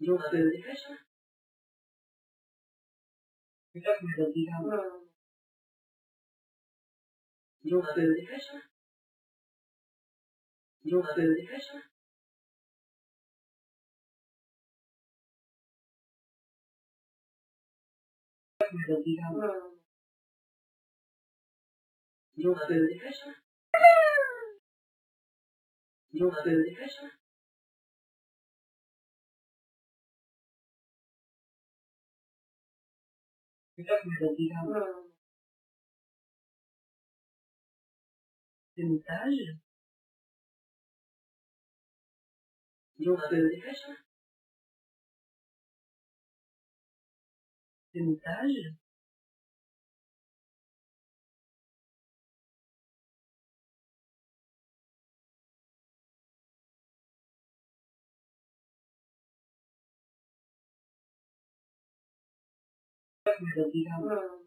Donc, c'est ça que vous avez dit là. Donc, donc, vous avez dit là. Donc, donc, c'est ça que vous avez dit là. C'est montage. Donc, c'est montage. Vous avez dit là.